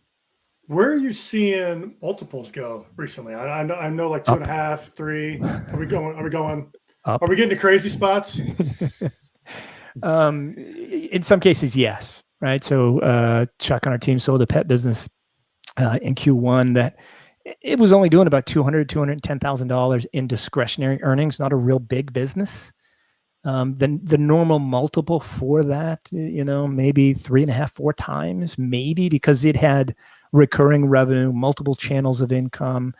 Where are you seeing multiples go recently? I know like 2.5, 3. Are we going up? Are we getting to crazy spots? In some cases, yes. Right. So Chuck on our team sold a pet business in Q1 that it was only doing about $210,000 in discretionary earnings, not a real big business. The normal multiple for that, maybe 3.5, 4 times, maybe, because it had recurring revenue, multiple channels of income.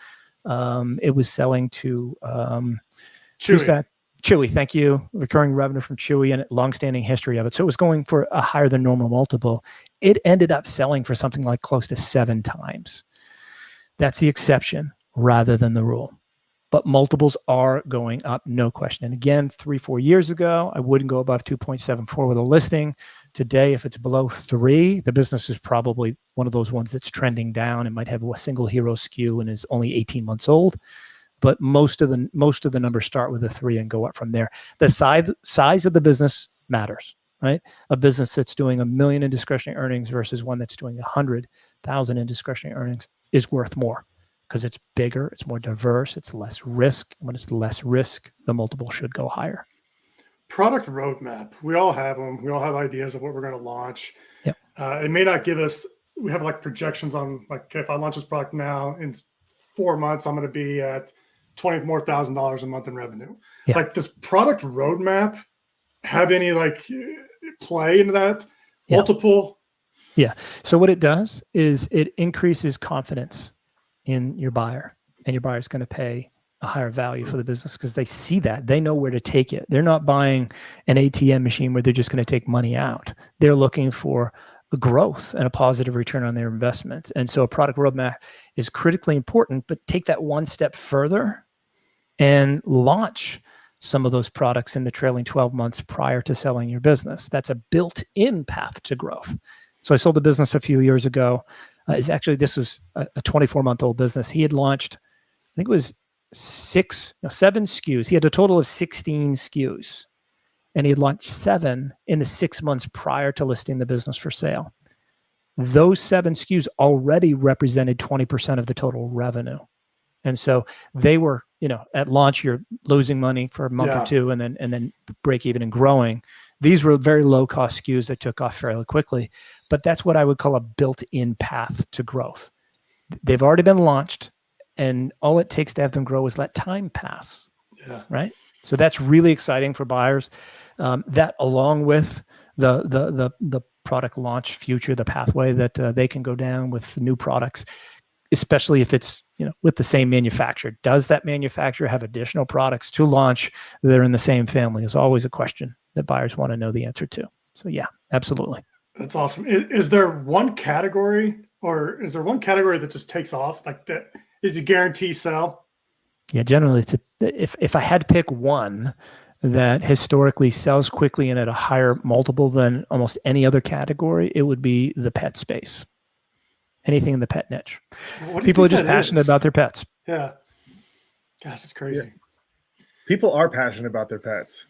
It was selling to Who's Chewy. that? Chewy, thank you. Recurring revenue from Chewy and a longstanding history of it. So it was going for a higher than normal multiple. It ended up selling for something like close to 7 times. That's the exception rather than the rule. But multiples are going up, no question. And again, 3-4 years ago, I wouldn't go above 2.74 with a listing. Today, if it's below 3, the business is probably one of those ones that's trending down. It might have a single hero SKU and is only 18 months old. But most of the numbers start with a 3 and go up from there. The size of the business matters, right? A business that's doing $1 million in discretionary earnings versus one that's doing 100,000 in discretionary earnings is worth more because it's bigger, it's more diverse, it's less risk. When it's less risk, the multiple should go higher. Product roadmap. We all have them. We all have ideas of what we're going to launch. Yep. It may not give us. We have like projections on like, okay, if I launch this product now in 4 months, I'm going to be at $20,000 more a month in revenue. Yeah. Like, does product roadmap have any like play into that? Yeah. Multiple? Yeah. So what it does is it increases confidence in your buyer, and your buyer is going to pay a higher value for the business because they see that. They know where to take it. They're not buying an ATM machine where they're just going to take money out. They're looking for growth and a positive return on their investment. And so a product roadmap is critically important, but take that one step further and launch some of those products in the trailing 12 months prior to selling your business. That's a built-in path to growth. So I sold a business a few years ago. This was a 24-month-old business. He had launched, I think it was 7 SKUs. He had a total of 16 SKUs. And he had launched 7 in the 6 months prior to listing the business for sale. Those 7 SKUs already represented 20% of the total revenue. And so they were, at launch, you're losing money for a month or two and then break even and growing. These were very low cost SKUs that took off fairly quickly, but that's what I would call a built-in path to growth. They've already been launched, and all it takes to have them grow is let time pass. Yeah. Right. So that's really exciting for buyers. That, along with the product launch future, the pathway that they can go down with new products, especially if it's with the same manufacturer. Does that manufacturer have additional products to launch that are in the same family? Is always a question that buyers want to know the answer to. So yeah, absolutely. That's awesome. Is there one category that just takes off like that? Is a guarantee sell? Yeah, generally if I had to pick one that historically sells quickly and at a higher multiple than almost any other category, it would be the pet space. Anything in the pet niche. People are just passionate about their pets. Yeah. Gosh, it's crazy. Yeah. People are passionate about their pets.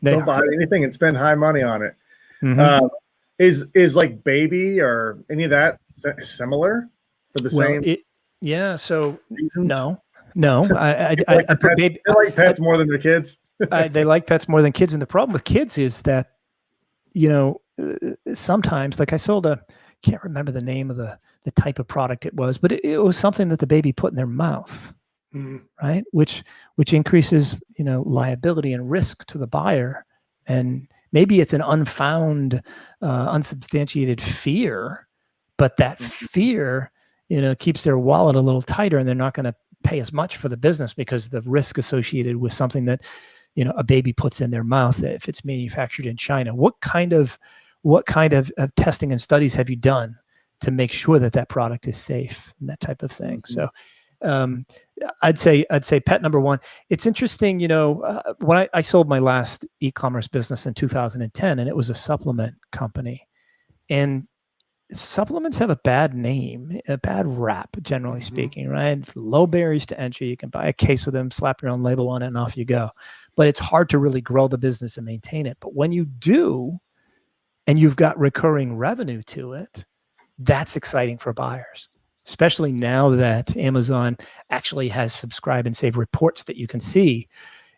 They'll buy anything and spend high money on it. Mm-hmm. Is like baby or any of that similar for the same? So reasons? No. I like pets more than their kids. They like pets more than kids. And the problem with kids is that, sometimes, like I sold can't remember the name of the type of product it was, but it was something that the baby put in their mouth, right? Which increases, liability and risk to the buyer. And maybe it's an unfound, unsubstantiated fear, but that fear, keeps their wallet a little tighter, and they're not going to pay as much for the business because the risk associated with something that, a baby puts in their mouth, if it's manufactured in China. What kind of testing and studies have you done to make sure that product is safe and that type of thing? So I'd say pet number one. It's interesting, when I sold my last e-commerce business in 2010, and it was a supplement company, and supplements have a bad name, a bad rap, generally speaking, right? Low barriers to entry. You can buy a case of them, slap your own label on it, and off you go. But it's hard to really grow the business and maintain it. But when you do, and you've got recurring revenue to it, that's exciting for buyers, especially now that Amazon actually has subscribe and save reports that you can see,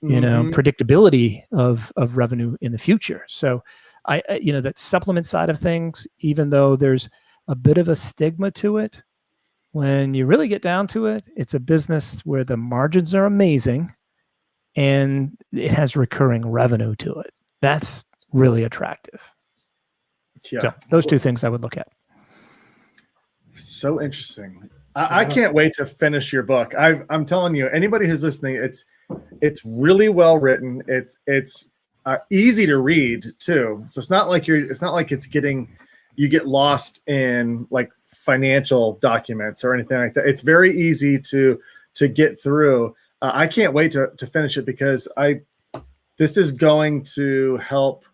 predictability of revenue in the future. So that supplement side of things, even though there's a bit of a stigma to it, when you really get down to it, it's a business where the margins are amazing and it has recurring revenue to it. That's really attractive. Yeah. So those two things I would look at. So interesting. I can't wait to finish your book. I'm telling you, anybody who's listening, It's really well written. It's easy to read too. So it's not like you get lost in like financial documents or anything like that. It's very easy to get through. I can't wait to finish it because this is going to help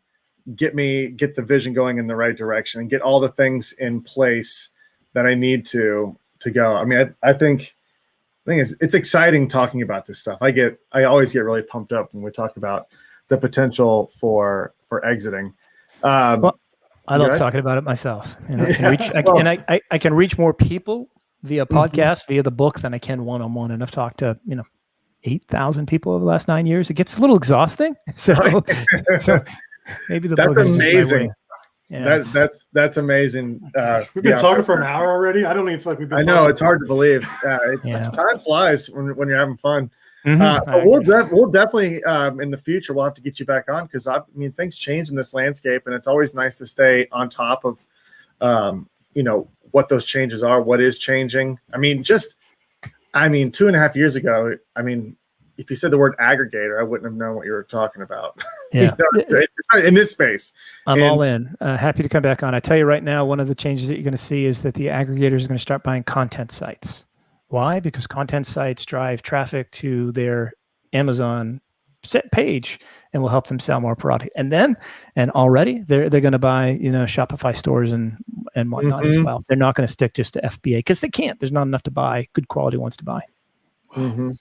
get the vision going in the right direction and get all the things in place that I need to go. I mean, I think it's exciting talking about this stuff. I always get really pumped up when we talk about the potential for exiting. Well, I love talking about it myself. I can reach more people via podcast, via the book than I can one-on-one. And I've talked to, 8,000 people over the last 9 years. It gets a little exhausting. So maybe the book is amazing. Yeah, that's amazing. We've been talking for an hour already. I don't even feel like we've been. I know it's hard to believe. Time flies when you're having fun. But we'll definitely in the future we'll have to get you back on because things change in this landscape, and it's always nice to stay on top of what those changes are, what is changing. 2.5 years ago, if you said the word aggregator, I wouldn't have known what you were talking about. Yeah. In this space. I'm all in. Happy to come back on. I tell you right now, one of the changes that you're going to see is that the aggregators are going to start buying content sites. Why? Because content sites drive traffic to their Amazon set page and will help them sell more product. And already they're going to buy, Shopify stores and whatnot as well. They're not going to stick just to FBA because they can't. There's not enough to buy. Good quality ones to buy. Mm-hmm.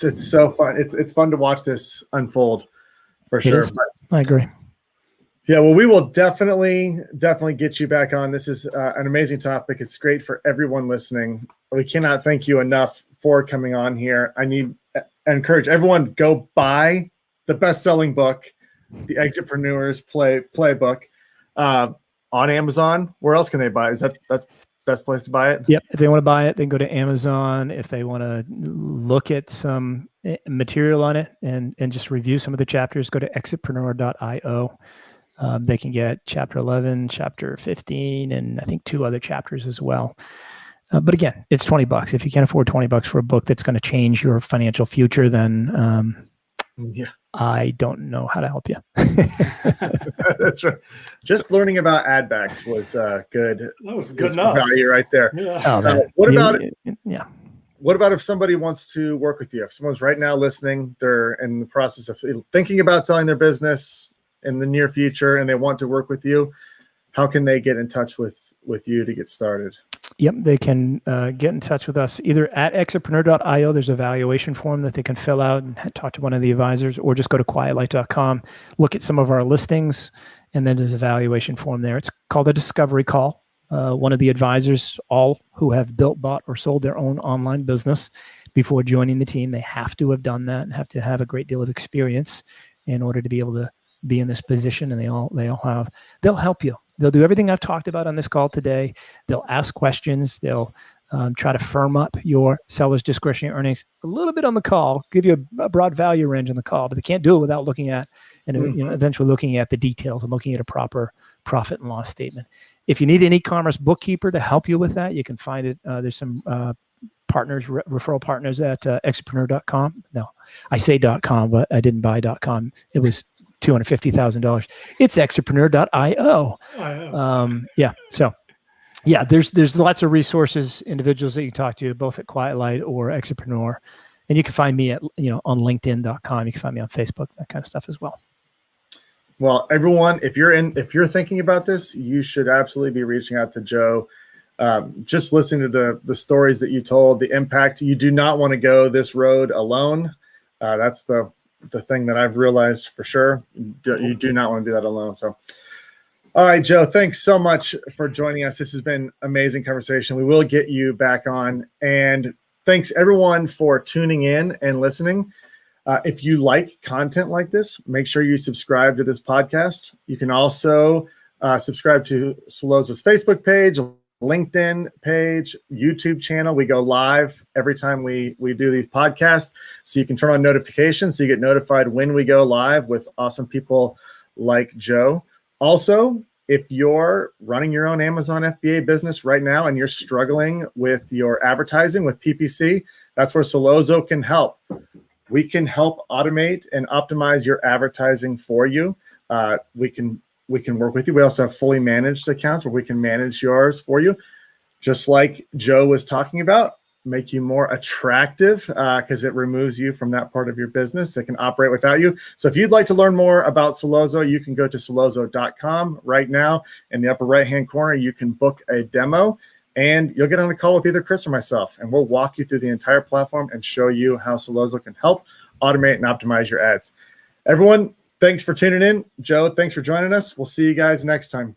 It's so fun. It's fun to watch this unfold for sure. I agree. Yeah, well, we will definitely get you back on. This is an amazing topic. It's great for everyone listening. We cannot thank you enough for coming on here. I encourage everyone go buy the best-selling book, the EXITpreneurs Playbook, on Amazon. Where else can they buy it? That's best place to buy it? Yep. If they want to buy it, they can go to Amazon. If they want to look at some material on it and just review some of the chapters, go to EXITpreneur.io. They can get chapter 11, chapter 15, and I think 2 other chapters as well. But again, it's $20. If you can't afford $20 for a book that's going to change your financial future, then I don't know how to help you. That's right. Just learning about ad backs was good. That was good enough. Value right there. Yeah. What about if somebody wants to work with you? If someone's right now listening, they're in the process of thinking about selling their business in the near future, and they want to work with you, how can they get in touch with you to get started? Yep, they can get in touch with us either at EXITpreneur.io. There's a valuation form that they can fill out and talk to one of the advisors, or just go to quietlight.com, look at some of our listings, and then there's a valuation form there. It's called a discovery call. One of the advisors, all who have built, bought, or sold their own online business before joining the team, they have to have done that and have to have a great deal of experience in order to be able to be in this position, and they'll help you. They'll do everything I've talked about on this call today. They'll ask questions. They'll try to firm up your seller's discretionary earnings a little bit on the call, give you a broad value range on the call, but they can't do it without looking at, eventually looking at the details and looking at a proper profit and loss statement. If you need an e-commerce bookkeeper to help you with that, you can find it. There's some referral partners at EXITpreneur.com. No, I say .com, but I didn't buy .com. It was $250,000. It's EXITpreneur.io. There's lots of resources, individuals that you can talk to, both at Quiet Light or EXITpreneur, and you can find me at on LinkedIn.com. You can find me on Facebook, that kind of stuff as well. Well, everyone, if you're thinking about this, you should absolutely be reaching out to Joe. Just listening to the stories that you told, the impact. You do not want to go this road alone. That's the thing that I've realized for sure. You do not want to do that alone. So, all right, Joe, thanks so much for joining us. This has been amazing conversation. We will get you back on, and thanks everyone for tuning in and listening. If you like content like this, make sure you subscribe to this podcast. You can also subscribe to Solozo's Facebook page, LinkedIn page, YouTube channel. We go live every time we do these podcasts, so you can turn on notifications so you get notified when we go live with awesome people like Joe. Also, if you're running your own Amazon FBA business right now and you're struggling with your advertising with PPC, that's where Solozo can help. we can help automate and optimize your advertising for you. We can work with you. We also have fully managed accounts where we can manage yours for you, just like Joe was talking about, make you more attractive because it removes you from that part of your business. It can operate without you. So if you'd like to learn more about Celozo, you can go to celozo.com right now. In the upper right-hand corner, you can book a demo and you'll get on a call with either Chris or myself, and we'll walk you through the entire platform and show you how Celozo can help automate and optimize your ads. Everyone, thanks for tuning in. Joe, thanks for joining us. We'll see you guys next time.